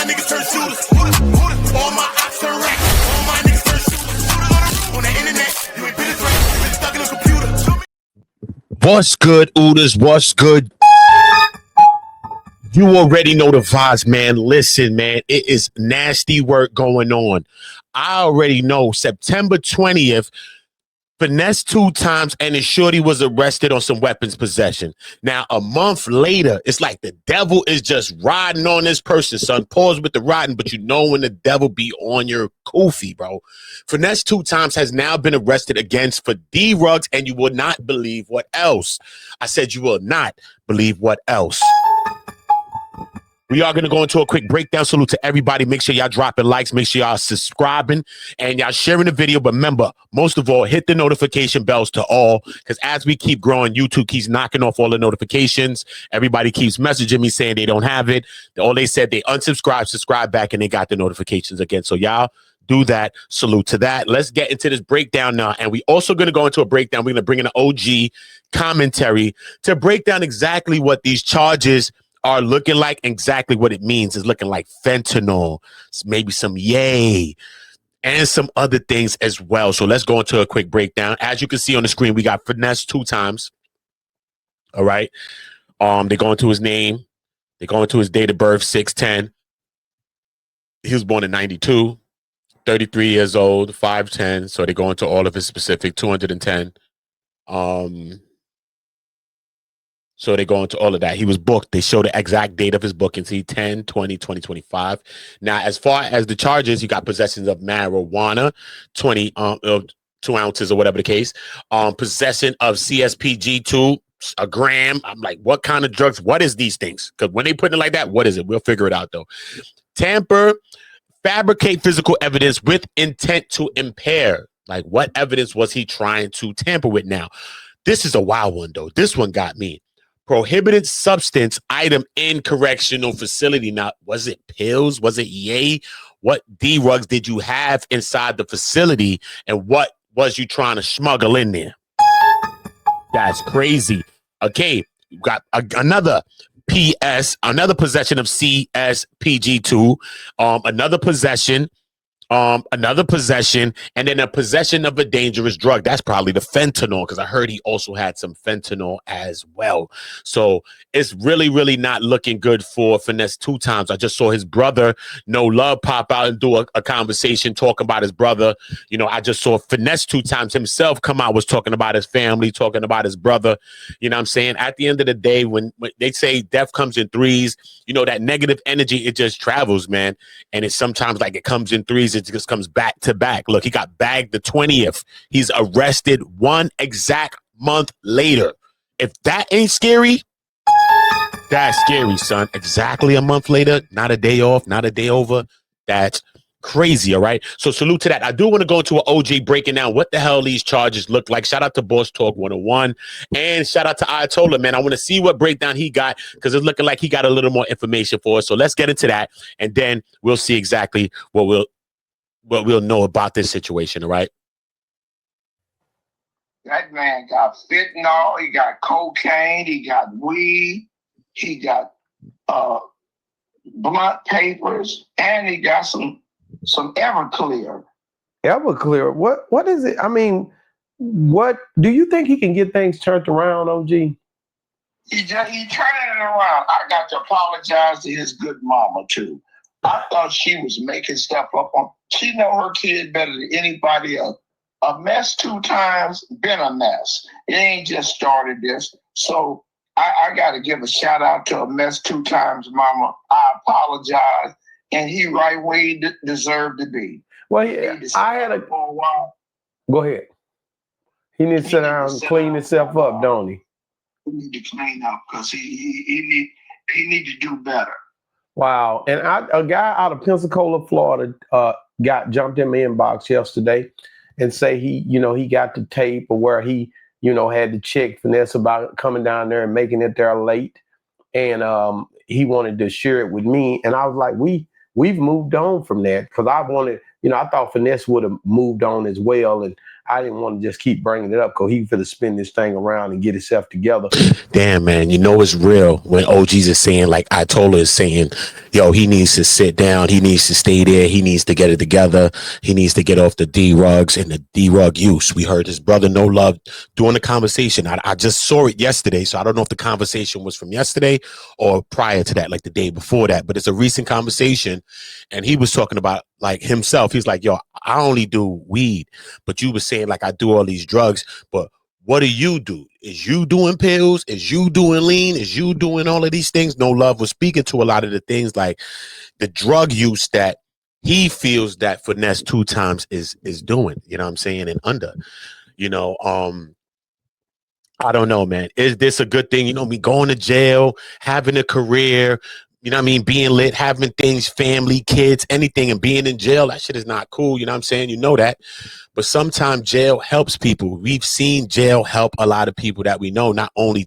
niggas turn shooters. All my ops turn racks. All my niggas turn shooters. On the internet, you ain't been a threat. You been stuck in a computer. What's good, Ooters? What's good? You already know the vibes, man. Listen, man, it is nasty work going on. I already know September 20th, FINESSE2TYMES and his shorty was arrested on some weapons possession. Now, a month later, it's like the devil is just riding on this person, son. Pause with the riding, but you know when the devil be on your koofy, bro. FINESSE2TYMES has now been arrested against for D-Rugs, and you will not believe what else. I said you will not believe what else. We are going to go into a quick breakdown. Salute to everybody. Make sure y'all dropping likes. Make sure y'all subscribing and y'all sharing the video. But remember, most of all, hit the notification bells to all, because as we keep growing, YouTube keeps knocking off all the notifications. Everybody keeps messaging me saying they don't have it. All they said, they unsubscribed, subscribe back, and they got the notifications again. So y'all do that. Salute to that. Let's get into this breakdown now. And we also going to go into a breakdown. We're going to bring in an OG commentary to break down exactly what these charges are looking like, exactly what it means. Is looking like fentanyl, maybe some yay, and some other things as well. So let's go into a quick breakdown. As you can see on the screen, we got FINESSE2TYMES. All right. They go into his name. They go into his date of birth, 6/10. He was born in 92, 33 years old, 5'10". So they go into all of his specific 210. So they go into all of that. He was booked. They show the exact date of his booking. See, 10/20/2025. Now, as far as the charges, you got possession of marijuana, 2 ounces or whatever the case. Possession of CSPG2, a gram. I'm like, what kind of drugs? What is these things? Because when they put it like that, what is it? We'll figure it out, though. Tamper, fabricate physical evidence with intent to impair. Like, what evidence was he trying to tamper with now? This is a wild one, though. This one got me. Prohibited substance item in correctional facility. Now, was it pills? Was it yay? What D-Rugs did you have inside the facility? And what was you trying to smuggle in there? That's crazy. Okay, you got another another possession of CSPG2, another possession, and then a possession of a dangerous drug. That's probably the fentanyl, because I heard he also had some fentanyl as well. So it's really, really not looking good for FINESSE2TYMES. I just saw his brother, No Love, pop out and do a conversation talking about his brother. You know, I just saw FINESSE2TYMES himself come out, was talking about his family, talking about his brother. You know what I'm saying? At the end of the day, when they say death comes in threes, you know, that negative energy, it just travels, man. And it's sometimes like it comes in threes. It just comes back to back. Look, he got bagged the 20th. He's arrested 1 exact month later. If that ain't scary, that's scary, son. Exactly a month later, not a day off, not a day over. That's crazy, all right? So salute to that. I do want to go into an OG breaking down what the hell these charges look like. Shout out to Boss Talk 101. And shout out to Ayatollah, man. I want to see what breakdown he got, because it's looking like he got a little more information for us. So let's get into that, and then we'll see exactly what we'll know about this situation, all right? That man got fentanyl, he got cocaine, he got weed, he got blunt papers, and he got some Everclear. Everclear? What is it? I mean, what do you think he can get things turned around, OG? He turning it around. I got to apologize to his good mama too. I thought she was making stuff up on. She know her kid better than anybody else. A mess 2 times, been a mess. It ain't just started this. So I got to give a shout out to a mess 2 times, mama. I apologize, and he right where he deserved to be. Well, yeah, I had for a while. Go ahead. He needs to sit down and clean himself up, don't he? He need to clean up, because he need to do better. Wow. And a guy out of Pensacola, Florida, jumped in my inbox yesterday and say he got the tape of where he, had to check Finesse about coming down there and making it there late. And he wanted to share it with me. And I was like, we've moved on from that, because I wanted, I thought Finesse would have moved on as well. And I didn't want to just keep bringing it up because he finna spin this thing around and get himself together. Damn, man, you know it's real when OGs is saying, like I told her, is saying, yo, he needs to sit down, he needs to stay there, he needs to get it together, he needs to get off the D-rugs and the D-rug use. We heard his brother No Love during the conversation. I just saw it yesterday, so I don't know if the conversation was from yesterday or prior to that, like the day before that, but it's a recent conversation, and he was talking about like himself. He's like, yo, I only do weed, but you were saying like I do all these drugs, but what do you do? Is you doing pills? Is you doing lean? Is you doing all of these things? No Love was speaking to a lot of the things like the drug use that he feels that FINESSE2TYMES is doing, you know what I'm saying? And under, you know, I don't know, man. Is this a good thing? You know, me going to jail, having a career, you know what I mean? Being lit, having things, family, kids, anything, and being in jail, that shit is not cool. You know what I'm saying? You know that. But sometimes jail helps people. We've seen jail help a lot of people that we know, not only